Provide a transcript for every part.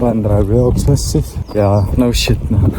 olen praegu jooksmas siis ja no shit noh.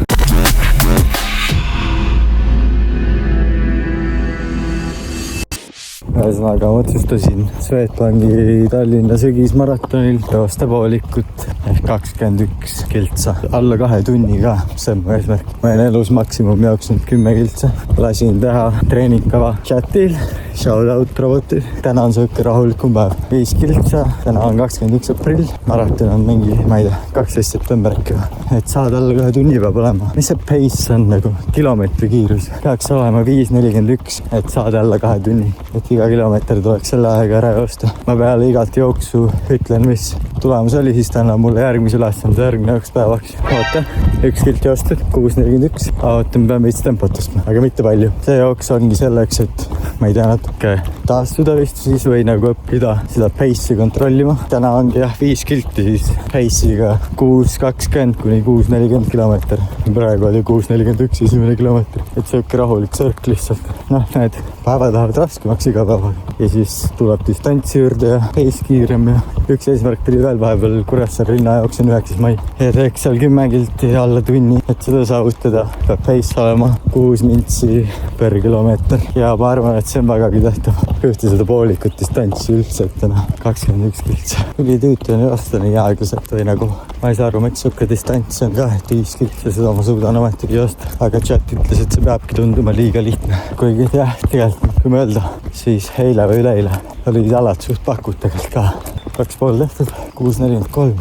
Ühesõnaga otsustasin Swedbanki Tallinna sügismaratonil joosta poolikut ehk 21 kiltsa. Alla 2 tunni ka, see on mu eesmärk. Ma olen elus maksimum jooksnud 10 kiltsa. Lasin teha treeningkava chatil, shout out robotil. Täna on siuke rahulikum päev. 5 kiltsa, täna on 21 aprill. Maraton on mingi, ma ei tea, 12 september äkki. Et saada alla 2 tunni peab olema. Mis see pace on nagu? Kilomeetri kiirus. Peaks olema 5.41, et saada alla 2 tunni. Et iga kilomeeter tuleks selle aega ära joosta. Ma peale igat jooksu ütlen, mis tulemus oli, siis ta annab mulle järgmise ülesande järgnevaks päevaks. Oota, 1 kilt joostud, 6.41. Oota, me peame veits tempot tõstma, aga mitte palju. See jooks ongi selleks, et ma ei tea, natuke taastuda vist siis või nagu õppida seda pace'i kontrollima. Täna ongi jah 5 kilti siis pace'iga 6.20 kuni 6.40 kilomeeter. Praegu oli 6.41 esimene kilomeeter. Et siuke rahulik sõrk lihtsalt. Noh, need päevad lähevad raskemaks iga päevaga. Ja siis tuleb distantsi juurde ja pace kiirem ja üks eesmärk tuli veel vahepeal Kuressaare linna jooksin 9. mai. Ja teeks seal 10 kilti alla tunni, et seda saavutada. Peab pace olema 6 mintsi per kilomeeter. Ja ma arvan, et see on vägagi tähtav. Ühte seda poolikut distantsi üldse, et täna 21 kiltsa. Üli tüütu on joosta nii aeglaselt või nagu ma ei saa aru, miks siuke distants on ka, et 5 kiltsa, seda ma suudan ometigi joosta. Aga chat ütles, et see peabki tunduma liiga lihtne. Kuigi jah, tegelikult kui mõelda, siis eile või üleeile olid jalad suht pakud tegelikult ka. 2,5 tehtud, 6.43.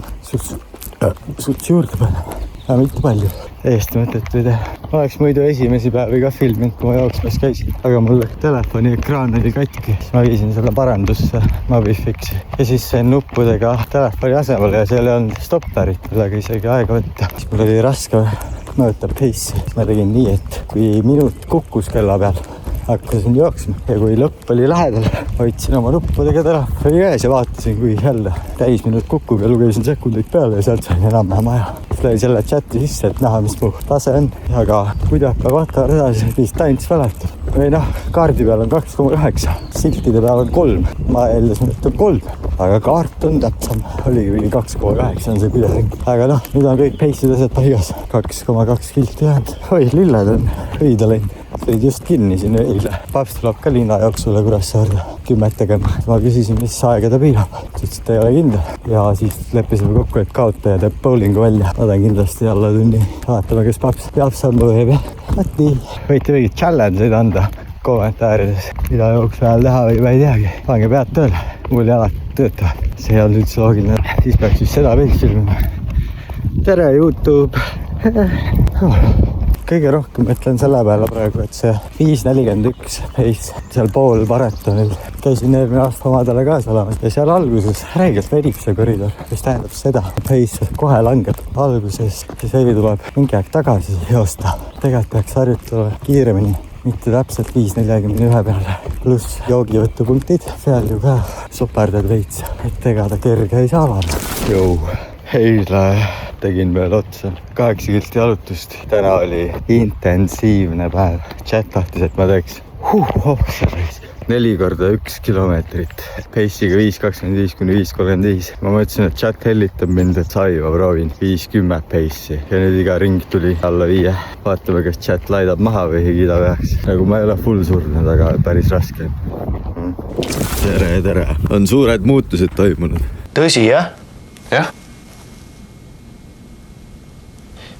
Suts juurde panna. Ja mitte palju. Täiesti mõttetu idee. Ma oleks muidu esimesi päevi ka filminud, kui ma jooksmas käisin. Aga mul telefoni ekraan oli katki. Ma viisin selle parandusse, Mobifixi. Ja siis sain nuppudega telefoni asemele ja seal ei olnud stopperit, millega isegi aega võtta. Siis mul oli raske mõõta pace'i. Ma tegin nii, et kui minut kukkus kella peal, hakkasin jooksma ja kui lõpp oli lähedal, hoidsin oma nuppudega telefoni käes ja vaatasin, kui jälle täisminut kukub ja lugesin sekundeid peale ja sealt sain enam-vähem aja. Siis lõi selle chati sisse, et näha, mis mu tase on. Aga kui ta hakkab vaatama edasi, distants väletab. Või noh, kaardi peal on 2,8, siltide peal on 3. Ma eeldasin, et on 3, aga kaart on täpsam. Oligi mingi 2,8 on see kuidagi. Aga noh, nüüd on kõik pace'id asjad paigas. 2,2 kilti jäänud. Oi, lilled on õida läinud. Sõid just kinni siin eile. Paps tuleb ka linna jooksule Kuressaarde 10 tegema. Ma küsisin, mis aega ta piirab. Ütles, et ei ole kindel. Ja siis leppisime kokku, et kaotaja teeb bowlingu välja. Ma teen kindlasti alla tunni. Vaatame, kes paps peab sammu teeb. Vaat nii. Võite mingid challenge'id anda kommentaarides. Mida jooksu ajal teha või ma ei teagi. Pange pead tööle. Mul jalad töötavad. See ei olnud üldse loogiline. Siis peaks just seda veits filmima. Tere, YouTube! Kõige rohkem mõtlen selle peale praegu, et see 5.41 pace seal pool maratonil. Käisin eelmine aasta omadele kaasa olemas ja seal alguses räigelt verib see koridor, mis tähendab seda, pace kohe langeb alguses, siis veidi tuleb mingi aeg tagasi joosta. Tegelikult peaks harjutada kiiremini, mitte täpselt 5.41 peale. Pluss joogivõtupunktid, seal ju ka superdad veits, et ega ta kerge ei saa vaadata. Jou, eile tegin veel otsa 8 kilti jalutust. Täna oli intensiivne päev. Chat tahtis, et ma teeks 4 korda 1 kilomeetrit. Pace'iga 5.25 kuni 5.35. Ma mõtlesin, et chat hellitab mind, et sai, ma proovin 5.10 pace'i. Ja nüüd iga ring tuli alla 5. Vaatame, kas chat laidab maha või higida peaks. Nagu ma ei ole full surnud, aga päris raske. Tere. On suured muutused toimunud. Tõsi, jah? Jah.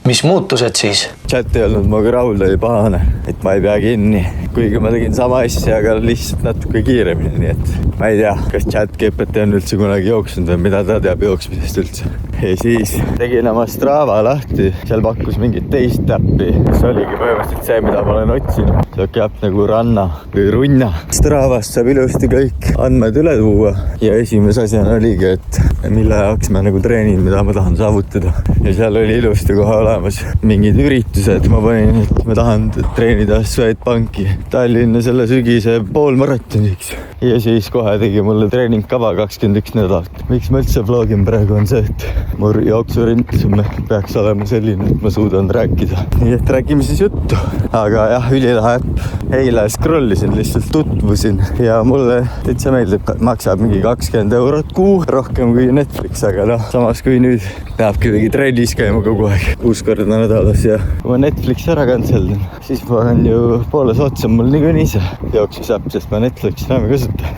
Mis muutused siis? Chat ei olnud muga rahul, oli pahane, et ma ei pea kinni. Kuigi ma tegin sama asja, aga lihtsalt natuke kiiremini, nii et ma ei tea, kas chat GPT on üldse kunagi jooksnud või mida ta teab jooksmisest üldse. Ja siis tegin oma Strava lahti, seal pakkus mingit teist äppi, mis oligi põhimõtteliselt see, mida ma olen otsinud. Siuke äpp nagu Ranna või Runna. Stravast saab ilusti kõik andmed üle tuua ja esimese asjana oligi, et mille jaoks ma nagu treenin, mida ma tahan saavutada. Ja seal oli ilusti kohe olemas mingid üritused. Ma panin, et ma tahan treenida Swedbanki Tallinna selle sügise poolmaratoniks. ja siis kohe tegi mulle treeningkava 21 nädalat. Miks ma üldse vlogin praegu on see, et mu jooksurindsum peaks olema selline, et ma suudan rääkida. Nii et räägime siis juttu. Aga jah, ülilahe äpp. Eile scrollisin, lihtsalt tutvusin ja mulle täitsa meeldib, maksab mingi 20 eurot kuu, rohkem kui Netflix, aga noh, samas kui nüüd peabki mingi trennis käima kogu aeg 6 korda nädalas ja kui ma Netflixi ära kantseldan, siis ma olen ju poole soodsam mul niikuinii see jooksusäpp, sest ma Netflixi enam ei kasuta.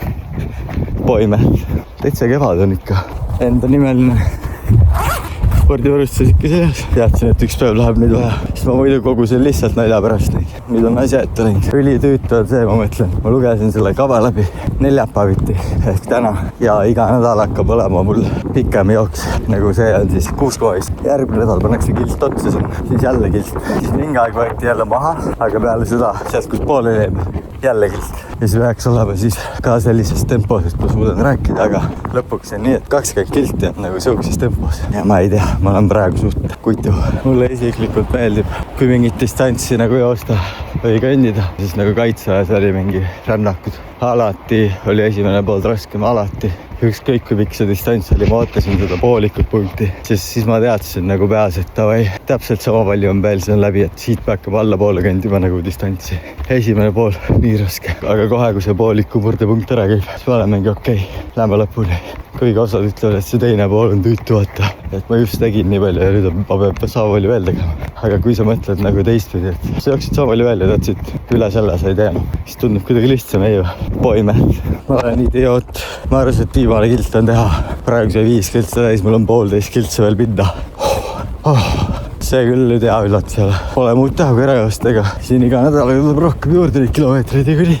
Boymehed, täitsa kevad on ikka enda nimeline spordivarustus ikka sees. Teadsin, et üks päev läheb nüüd vaja, sest ma muidu kogusin lihtsalt nalja pärast neid. Nüüd on asja ette läinud. Ülitüütu on see, ma mõtlen. Ma lugesin selle kava läbi neljapäeviti ehk täna ja iga nädal hakkab olema mul pikem jooks. Nagu see on siis 6 kohist. Järgmine nädal pannakse kilt otsa sinna, siis jälle kilt. Siis mingi aeg võeti jälle maha, aga peale seda, sealt kus poole leeb, jälle kilt. Ja siis peaks olema siis ka sellises tempos, et ma suudan rääkida, aga lõpuks on nii, et 20 kilti on nagu siukses tempos. Ja ma ei tea, ma olen praegu suht kuitu. Mulle isiklikult meeldib, kui mingit distantsi nagu joosta või kõndida, siis nagu kaitseajas oli mingi rännakud. Alati oli esimene pool raskem, alati. Ükskõik kui pikk see distants oli, ma ootasin seda poolikut punkti, siis ma teadsin nagu peas, et tavai, täpselt sama palju on veel, see on läbi, et siit hakkab alla poole kõndima nagu distantsi. Esimene pool, nii raske, aga kohe, kui see pooliku murdepunkt ära käib, siis ma olen mingi okei, lähme lõpuni. Kuigi osad ütlevad, et see teine pool on tüütu vaata, et ma just tegin nii palju ja nüüd ma peab sama palju veel tegema. Aga kui sa mõtled nagu teistpidi, et sa jooksid sama palju veel ja tahtsid üle selle sa ei tee, siis tundub kuidagi lihtsam, ei või? Boymehed. Ma olen idioot. Ma arvasin, et viimane kilt on teha. Praegu see 5 kiltsa täis, mul on 1,5 kiltsa veel pinda. See küll nüüd hea üllatus ei ole. Pole muud teha kui ära joosta, ega siin iga nädal tuleb rohkem juurde neid kilomeetreid ja küll.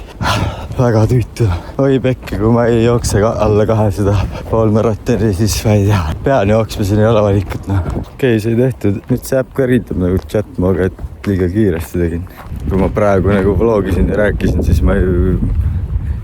Väga tüütu. Oi pekki, kui ma ei jookse alla 200 poolmaratoni, siis ma ei tea. Pean jooksma, siin ei ole valikut. Okei, see tehtud. Nüüd see äpp kõritab nagu chatmoga, et liiga kiiresti tegin. Kui ma praegu nagu vlogisin ja rääkisin, siis ma ju...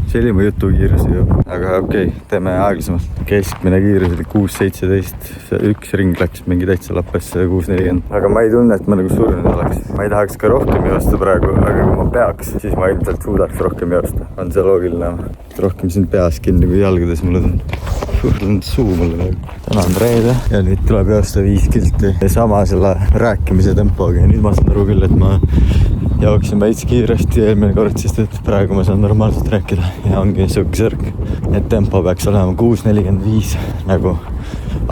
See oli mu jutu kiirus ju, aga okei, teeme aeglasemalt. Keskmine kiirus oli 6.17, üks ring läks mingi täitsa lappesse 6.40. Aga ma ei tunne, et ma nagu surnud oleks. Ma ei tahaks ka rohkem joosta praegu, aga kui ma peaks, siis ma ilmselt suudaks rohkem joosta. On see loogiline? Rohkem siin peas kinni kui jalgades mulle tundub. Surnud suu mulle praegu. Täna on reede ja nüüd tuleb joosta 5 kilti. Ja sama selle rääkimise tempoga ja nüüd ma saan aru küll, et ma jooksin veits kiiresti eelmine kord, sest et praegu ma saan normaalselt rääkida ja ongi siuke särk, et tempo peaks olema 6.45 nagu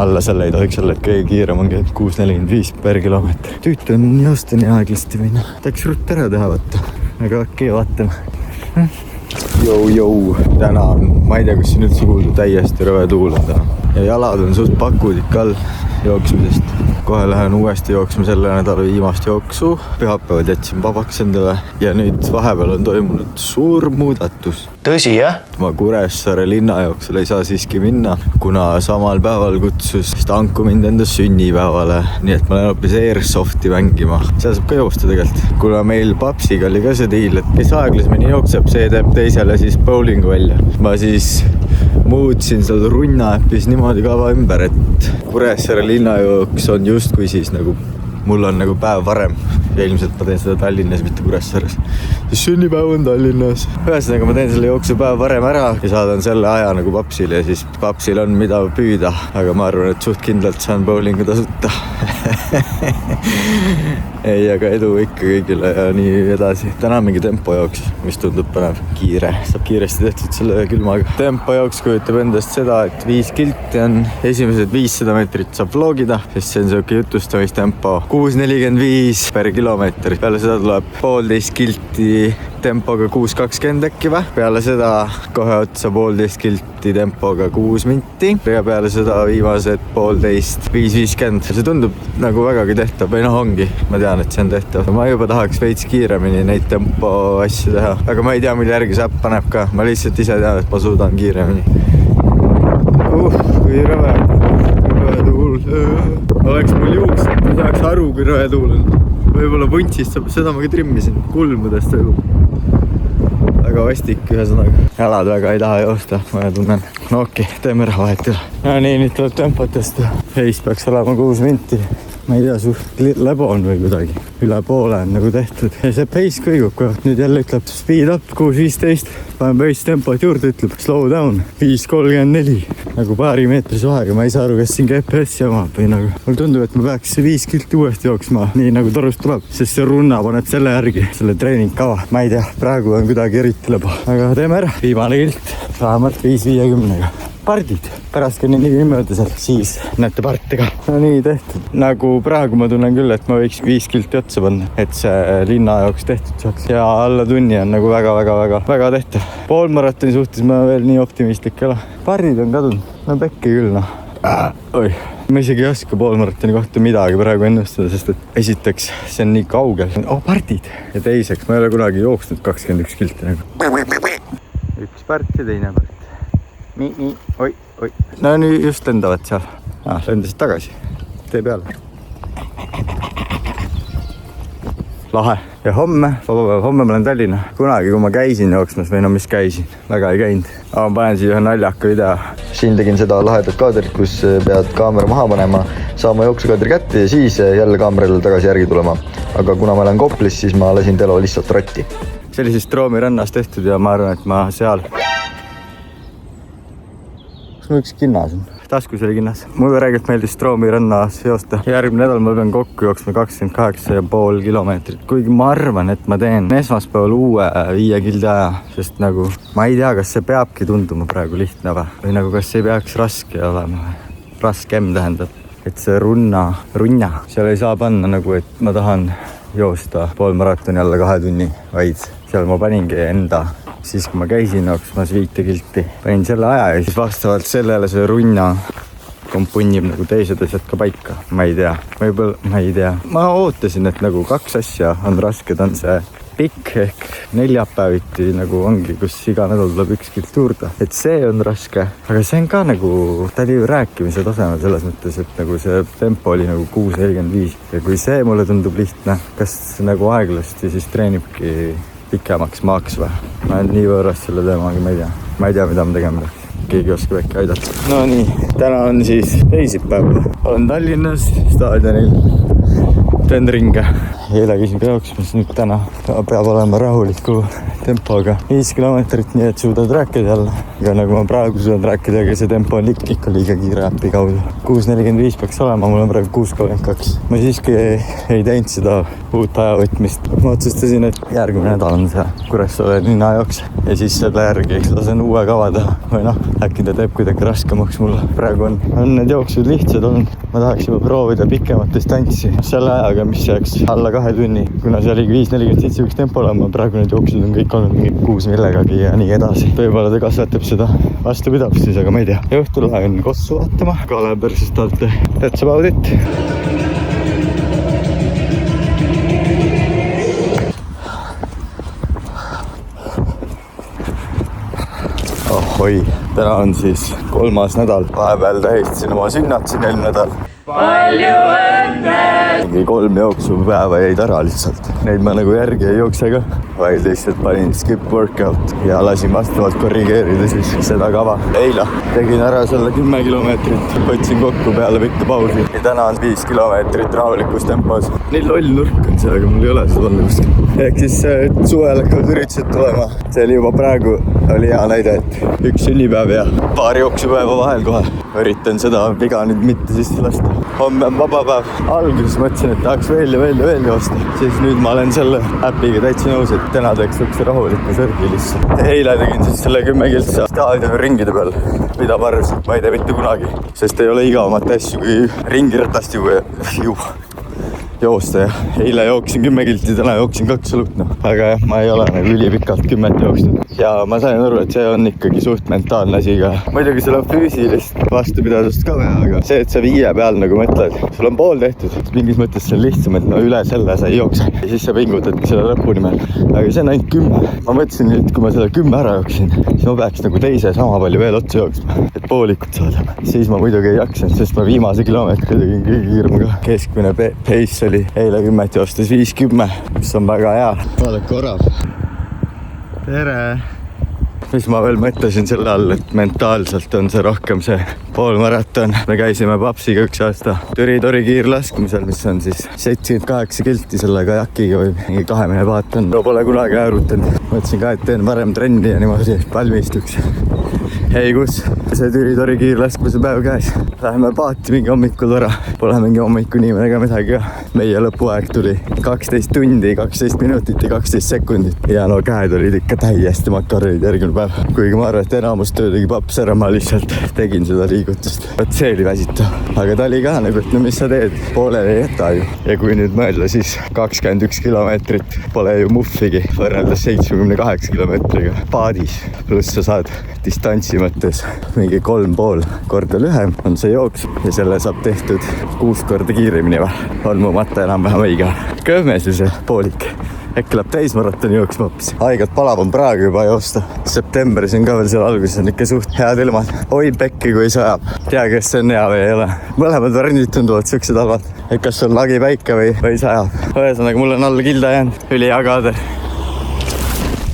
alla selle ei tohiks olla, et kõige kiirem ongi 6.45 per kilomeetri. Tüütu on joosta nii aeglasti minna. Tahaks rutt ära teha võtta, aga okei, vaatame. Jou, täna on, ma ei tea, kus siin üldse kuulda, täiesti rõve tuul on täna. Ja jalad on suht pakud ikka all jooksmisest. Kohe lähen uuesti jooksma selle nädala viimast jooksu. Pühapäevad jätsin vabaks endale ja nüüd vahepeal on toimunud suur muudatus. Tõsi, jah? Ma Kuressaare linnajooksul ei saa siiski minna, kuna samal päeval kutsus Stanku mind enda sünnipäevale. Nii et ma lähen hoopis Airsofti mängima. Seal saab ka joosta tegelikult. Kuna meil papsiga oli ka see diil, et kes aeglasemini jookseb, see teeb teisele siis bowlingu välja. Ma siis muutsin seda runnaäppis niimoodi kava ümber, et Kuressaare linnajooks on justkui siis nagu mul on nagu päev varem ja ilmselt ma teen seda Tallinnas, mitte Kuressaares. Siis sünnipäev on Tallinnas. Ühesõnaga ma teen selle jooksu päev varem ära ja saadan selle aja nagu papsile ja siis papsil on mida püüda, aga ma arvan, et suht kindlalt saan bowlingu tasuta. Ei, aga edu ikka kõigile ja nii edasi. Täna on mingi tempojooks, mis tundub põnev. Kiire, saab kiiresti tehtud selle külmaga. Tempojooks kujutab endast seda, et 5 kilti on esimesed 500 meetrit saab vlogida, sest see on siuke jutustamistempo 6.45 per kilomeetri. Peale seda tuleb 1,5 kilti tempoga 6.20 äkki või? Peale seda kohe otsa 1,5 kilti tempoga 6 minti ja peale seda viimased 1,5 5.50. See tundub nagu vägagi tehtav või noh ongi. Ma tean, et see on tehtav. Ma juba tahaks veits kiiremini neid tempo asju teha, aga ma ei tea, mille järgi see äpp paneb ka. Ma lihtsalt ise tean, et ma suudan kiiremini. Kui rõve tuul. Oleks mul juuksed, ma saaks aru, kui rõve tuul on. Võib-olla puntsist, seda ma ka trimmisin. Kulmudest väga vastik ühesõnaga. Jalad väga ei taha joosta, ma tunnen. No okei, teeme ära vahet üle. No nii, nüüd tuleb tempot tõsta. Heis peaks olema 6 minti. Ma ei tea, suht lebo on või kuidagi. üle poole on nagu tehtud ja see pace kõigub kohe. Nüüd jälle ütleb speed up 6.15, panen pace tempot juurde, ütleb slow down 5.34 nagu paari meetrise vahega. Ma ei saa aru, kas siin GPS jamab või nagu mul tundub, et ma peaks 5 kilti uuesti jooksma, nii nagu torust tuleb, sest see runna paneb selle järgi, selle treeningkava. Ma ei tea, praegu on kuidagi eriti lebo, aga teeme ära. Viimane kilt, vähemalt 5.50-ga. Pardid, pärast kui nii mööda seal, siis näete parte ka. No nii tehtud. Nagu praegu ma tunnen küll, et ma võiks 5 kilti otsa panna, et see linna jaoks tehtud saaks. Ja alla tunni on nagu väga tehtav. Poolmaratoni suhtes ma veel nii optimistlik ei ole. Pardid on kadunud, no pekki küll noh. Oi. Ma isegi ei oska poolmaratoni kohta midagi praegu ennustada, sest et esiteks see on nii kaugel. Pardid. Ja teiseks, ma ei ole kunagi jooksnud 21 kilti nagu. Üks part ja teine part. Nii, oi. No nüüd just lendavad seal. Lendasid tagasi. Tee peale. Lahe. Ja homme ma lähen Tallinna. Kunagi, kui ma käisin jooksmas või no mis käisin, väga ei käinud. Ma panen siia ühe naljaka video. Siin tegin seda lahedat kaadrit, kus pead kaamera maha panema, saama jooksukaadri kätte ja siis jälle kaamerale tagasi järgi tulema. Aga kuna ma olen Koplis, siis ma lasin Telo lihtsalt rotti. Sellisest Stroomi rannas tehtud ja ma arvan, et ma seal... Kas mul üks kinnas on? Taskus oli kinnas. Mulle räägilt meeldis Stroomi rannas joosta. Järgmine nädal ma pean kokku jooksma 28,5 kilomeetrit. Kuigi ma arvan, et ma teen esmaspäeval uue 5 kildi aja, sest nagu ma ei tea, kas see peabki tunduma praegu lihtne või nagu kas ei peaks raske olema. Raskem tähendab, et see runna, seal ei saa panna nagu, et ma tahan joosta poolmaratoni alla 2 tunni, vaid seal ma paningi enda. Siis kui ma käisin jooksmas 5 kilti, panin selle aja ja siis vastavalt sellele see runna kompunnib nagu teised asjad ka paika. Ma ei tea. Ma ootasin, et nagu 2 asja on rasked, on see pikk ehk neljapäeviti nagu ongi, kus iga nädal tuleb 1 kilt juurde. Et see on raske, aga see on ka nagu, ta oli ju rääkimise tasemel selles mõttes, et nagu see tempo oli nagu 6.45 ja kui see mulle tundub lihtne, kas nagu aeglasti siis treenibki pikemaks maaks või? Ma olen nii võõras selle teemaga, ma ei tea, mida ma tegema peaks. Keegi oskab äkki aidata. No nii, täna on siis teisipäev. Olen Tallinnas staadionil. Teen ringe. Eile käisin ka jooksmas, nüüd täna peab olema rahuliku tempoga 5 kilomeetrit, nii et suudad rääkida jälle. Aga nagu ma praegu suudan rääkida, aga see tempo on ikka liiga kiire äppi kaudu. 6.45 peaks olema, mul on praegu 6.32. Ma siiski ei teinud seda uut ajavõtmist. Ma otsustasin, et järgmine nädal on see Kuressaare linna jooks ja siis selle järgi lasen uue kava teha. Või noh, äkki ta teeb kuidagi raskemaks mulle. Praegu on need jooksud lihtsad olnud. Ma tahaks juba proovida pikemat distantsi selle ajaga, mis jääks alla 2 tunni. Kuna see oli 5.47 üks tempo olema, praegu need jooksud on kõik olnud mingi 6 millegagi ja nii edasi. Võib-olla ta kasvatab seda vastupidavust siis, aga ma ei tea. Ja õhtul lähen Kossu vaatama. Kalev versus Talte. That's about it. Ohoi, täna on siis 3. nädal. Vahepeal tähistasin oma sünnat siin eelmine nädal. Palju õnne! Mingi 3 jooksupäeva jäid ära lihtsalt. Neid ma nagu järgi ei jookse ka, vaid lihtsalt panin skip workout ja lasin vastavalt korrigeerida siis seda kava. Eila tegin ära selle 10 kilomeetrit, võtsin kokku peale pikka pausi ja täna on 5 kilomeetrit rahulikus tempos. Nii loll nurk on see, aga mul ei ole seda olla kuskil. Ehk siis suvele hakkavad üritused tulema. See oli juba praegu oli hea näide, et üks sünnipäev ja paar jooksupäeva vahel kohe. Üritan seda viga nüüd mitte sisse lasta. Homme on vaba päev. Alguses mõtlesin, et tahaks veel joosta. Siis nüüd ma olen selle äpiga täitsa nõus, et täna teeks üks rahulikku sörgi lihtsalt. Eile tegin siis selle 10 kiltsa staadioni ringide peal, mida ma arvasin, ma ei tee mitte kunagi. Sest ei ole igavamat asju kui ringiratast joosta ja eile jooksin 10 kilti, täna jooksin 2 salut. Aga jah, ma ei ole nagu ülipikalt 10 jooksnud. Ja ma sain aru, et see on ikkagi suht mentaalne asi ka. Muidugi sul on füüsilist vastupidavust ka vaja, aga see, et sa 5 peal nagu mõtled, sul on pool tehtud. Mingis mõttes see on lihtsam, et no üle selle sa ei jookse. Ja siis sa pingutadki selle lõpu nimel. Aga see on ainult 10. Ma mõtlesin, et kui ma selle 10 ära jooksin, siis ma peaks nagu teise sama palju veel otsa jooksma, et poolikut saada. Siis ma muidugi ei jaksanud, sest ma viimase kilomeetri tegin kõige kiirma ka. Keskmine pace oli eile 10 joostes 5.10, mis on väga hea. Vaadake orav. Tere! mis ma veel mõtlesin selle all, et mentaalselt on see rohkem see poolmaraton. Me käisime papsiga üks aasta Türi-Tori kiirlaskmisel, mis on siis 78 kilti selle kajakiga või mingi 2 mehe vaatan. No pole kunagi arvutanud. Mõtlesin ka, et teen varem trenni ja niimoodi valmistuks. Ei kus, see Türi-Tori kiirlaskmise päev käes. Läheme paati mingi hommikul vara. Pole mingi hommikuni ega midagi ka. Meie lõpuaeg tuli 12 tundi, 12 minutit ja 12 sekundit. Ja no käed olid ikka täiesti makaronid järgmine päev. Kuigi ma arvan, et enamus töö tegi paps ära, ma lihtsalt tegin seda liigutust. Võt see oli väsitav. Aga ta oli ka nagu, et no mis sa teed, poolele ei jäta ju. Ja kui nüüd mõelda, siis 21 kilomeetrit pole ju muhvigi võrreldes 78 kilomeetriga paadis. Pluss sa saad distantsi mõttes mingi 3,5 korda lühem on see jooks ja selle saab tehtud 6 korda kiiremini või? On mu matta enam-vähem õige. Kõhmes see poolik. Äkki läheb täismaratoni jooksma hoopis. Aigad palav on praegu juba joosta. Septembris on ka veel seal alguses on ikka suht head ilmad. Oi pekki, kui sajab. Tea, kas see on hea või ei ole. Mõlemad variandid tunduvad siuksed halvad. Et kas on lagi päike või sajab. Ühesõnaga, mul on alla kilda jäänud. Üli hea kaader.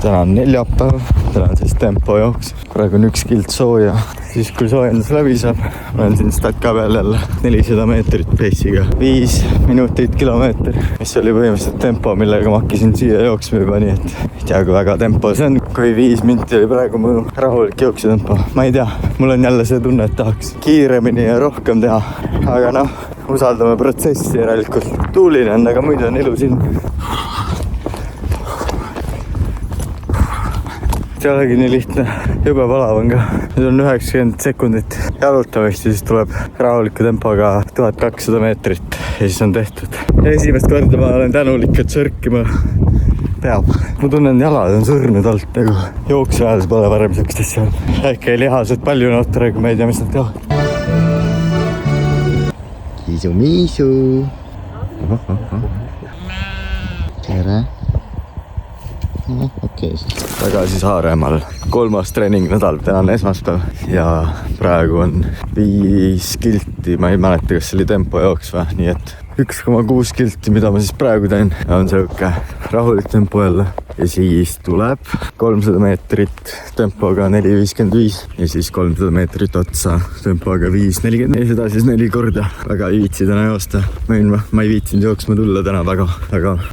Täna on neljapäev. Täna on siis tempojooks. Praegu on 1 kild sooja. Siis kui soojendus läbi saab, olen siin statka peal jälle 400 meetrit peissiga. 5 minutit kilomeeter, mis oli põhimõtteliselt tempo, millega ma hakkasin siia jooksma juba, nii et ei tea, kui väga tempo see on. Kui 5 minti oli praegu mu rahulik jooksutempo. Ma ei tea, mul on jälle see tunne, et tahaks kiiremini ja rohkem teha. Aga noh, usaldame protsessi järelikult. Tuuline on, aga muidu on ilus ilm. See ei olegi nii lihtne, jube palav on ka. Nüüd on 90 sekundit jalutamist ja siis tuleb rahuliku tempoga 1200 meetrit ja siis on tehtud. Esimest korda ma olen tänulik, et sörkima peab. Ma tunnen, jalad on surnud alt nagu jooksu ajal pole varem siukest asja. Äkki lihased palju nootare, kui ma ei tea, mis nad teevad. Kiisu-miisu. Tere. Okei. Tagasi Saaremaal. 3. treeningnädal, täna on esmaspäev ja praegu on 5 kilti, ma ei mäleta, kas see oli tempojooks või, nii et 1,6 kilti, mida ma siis praegu teen, on siuke rahulik tempo jälle. Ja siis tuleb 300 meetrit tempoga 4.55 ja siis 300 meetrit otsa tempoga 5.40 ja seda siis 4 korda. Väga ei viitsi täna joosta. Ma ei viitsinud jooksma tulla täna väga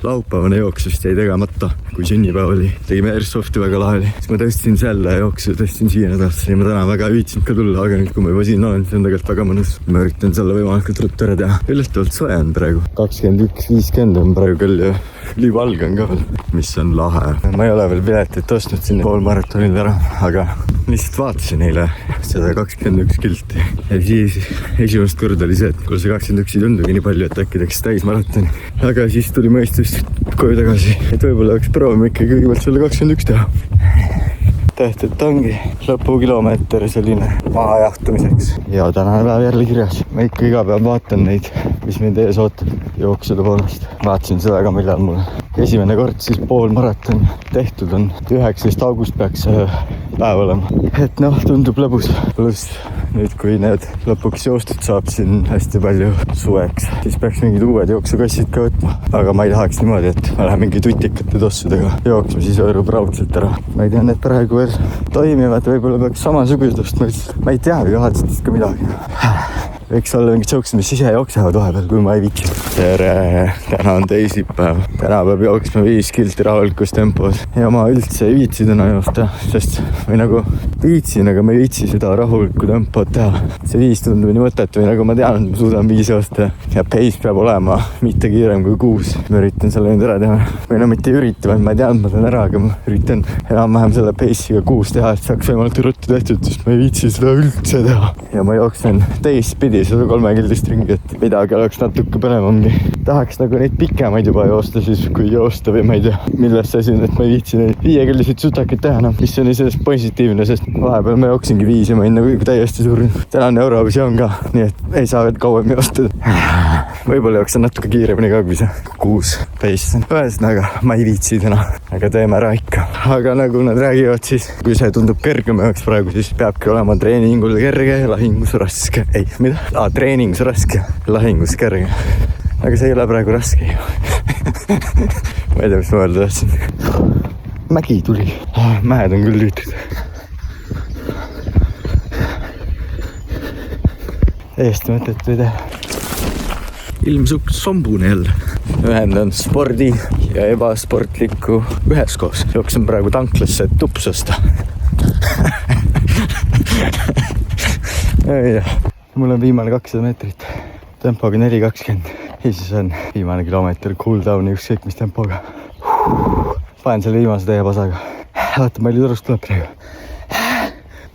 laupäevane jooks vist jäi tegemata, kui sünnipäev oli. Tegime airsofti väga laheli. Siis ma tõstsin selle jooksu, tõstsin siia nädalasse ja ma täna väga ei viitsinud ka tulla, aga nüüd kui ma juba siin olen, see on tegelikult väga mõnus. Ma üritan selle võimalikult ruttu ära teha. Üllatavalt soe on praegu. 21.50 on praegu küll ja ülivalge on ka veel, mis on lahe. Ma ei ole veel piletit ostnud sinna poolmaratonil ära, aga lihtsalt vaatasin eile seda 21 kilti. Ja siis esimest korda oli see, et kuule see 21 ei tundugi nii palju, et äkki teeks täismaratoni. Aga siis tuli mõistus koju tagasi, et võib-olla oleks proovima ikkagi kõigepealt selle 21 teha. Tehtud ongi lõpukilomeeter selline mahajahtumiseks. Ja tänane päev jälle kirjas. Ma ikka iga päev vaatan neid, mis mind ees ootab jooksude poolest. Vaatasin seda ka, millal mul esimene kord siis poolmaraton tehtud on. 19. august peaks see päev olema. Et noh, tundub lõbus. Pluss nüüd, kui need lõpuks joostud saab siin hästi palju suveks, siis peaks mingid uued jooksukassid ka võtma. Aga ma ei tahaks niimoodi, et ma lähen mingi tutikate tossudega jooksma, siis võõrub raudselt ära. Ma ei tea, need praegu veel toimivad, võib-olla peaks samasugused ostma. Ma ei tea, juhatsetest ka midagi. Võiks olla mingid jooksud, mis ise jooksevad vahepeal, kui ma ei viitsi. Tere, täna on teisipäev. Täna peab jooksma 5 kilti rahulikus tempos. Ja ma üldse ei viitsi täna joosta, sest või nagu viitsin, aga ma ei viitsi seda rahulikku tempot teha. See 5 tundub nii mõttetu, või nagu ma tean, et ma suudan 5 joosta. Ja pace peab olema mitte kiirem kui 6. Ma üritan selle nüüd ära teha. Või no mitte ürita, vaid ma ei tea, et ma teen ära, aga ma üritan enam-vähem selle pace'iga 6 teha, et saaks võimalik ruttu tehtud, sest ma ei viitsi seda üldse teha. Ja ma jooksen teistpidi 103 kildist ringi, et midagi oleks natuke põnevamgi. Tahaks nagu neid pikemaid juba joosta siis, kui joosta või ma ei tea, millest see asi on, et ma ei viitsi neid 5 kildisid sutakid teha, mis on iseenesest positiivne, sest vahepeal ma jooksingi 5 ja ma olin nagu täiesti surnud. Tänane Eurovisioon ka, nii et ei saa veel kauem joosta. Võib-olla jooksen natuke kiiremini ka, kui see 6 pace. Ühesõnaga, ma ei viitsi täna, aga teeme ära ikka. Aga nagu nad räägivad siis, kui see tundub kergem jaoks praegu, siis peabki olema treeningul kerge ja lahingus raske. Ei, mida? Treeningus raske, lahingus kerge. Aga see ei ole praegu raske ju. Ma ei tea, mis ma öelda tahtsin. Mägi tuli. Mäed on küll lüütud. täiesti mõttetu idee. ilm suht sombune jälle. ühendan spordi ja ebasportliku üheskoos. Jooksen praegu tanklasse, et tupsu osta. Mul on viimane 200 meetrit. Tempoga 4.20. Ja siis on viimane kilomeeter cool down'i ükskõik mis tempoga. Panen selle viimase teepasaga. Vaata, palju turust tuleb praegu.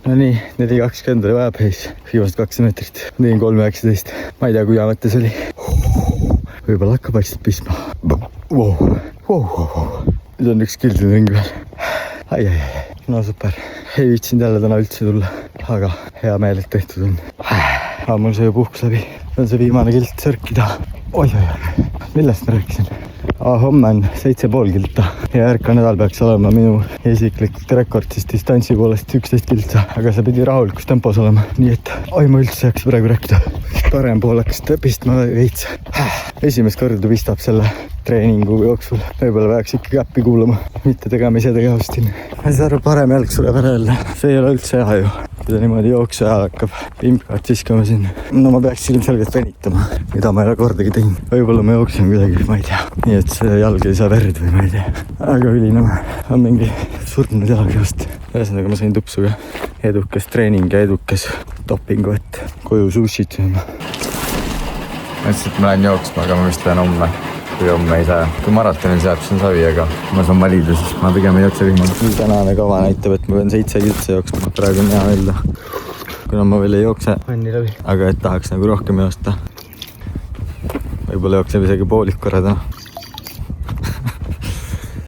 No nii, 4.20 oli vajapäis. Viimased 200 meetrit. Tegin 3.19. Ma ei tea, kui hea mõte see oli. Võib-olla hakkab vaikselt pistma. Nüüd on üks kildiring veel. Ai. No super. Ei viitsinud jälle täna üldse tulla. Aga hea meel, et tehtud on. Mul see ju puhkus läbi. On see viimane kilt sörkida. Oi. Millest ma rääkisin? Homme on 7,5 kilta. Ja järgmine nädal peaks olema minu isiklik rekord siis distantsi poolest 11 kilta. Aga see pidi rahulikus tempos olema. Nii et ma üldse jääks praegu rääkida. Parem pool hakkas pistma veits. Esimest korda pistab selle treeningu jooksul. Võib-olla peaks ikkagi äppi kuulama. Mitte tegema ise tegevustin. Ma ei saa aru, parem jalg sureb ära jälle. See ei ole üldse hea ju. Kui ta niimoodi jookse ajal hakkab imkaat viskama siin. No ma peaks ilmselgelt venitama, mida ma ei ole kordagi teinud. Võib-olla ma jooksen kuidagi, ma ei tea. Nii et see jalg ei saa verd või ma ei tea. Aga ülinema on mingi surnud jalg just. Ühesõnaga ma sain tupsuga edukas treening ja edukas dopingu, et koju sushit sööma. Mõtlesin, et ma lähen jooksma, aga ma vist lähen homme. Kui homme ei saa. Kui maratonil saab, siis on savi, aga ma saan valida, siis ma pigem ei jookse vihmalt. Nii tänane kava näitab, et ma pean 7 kiltse jooksma. Praegu on hea öelda. Kuna ma veel ei jookse. Aga et tahaks nagu rohkem joosta. Võib-olla jookseb isegi poolik korra täna.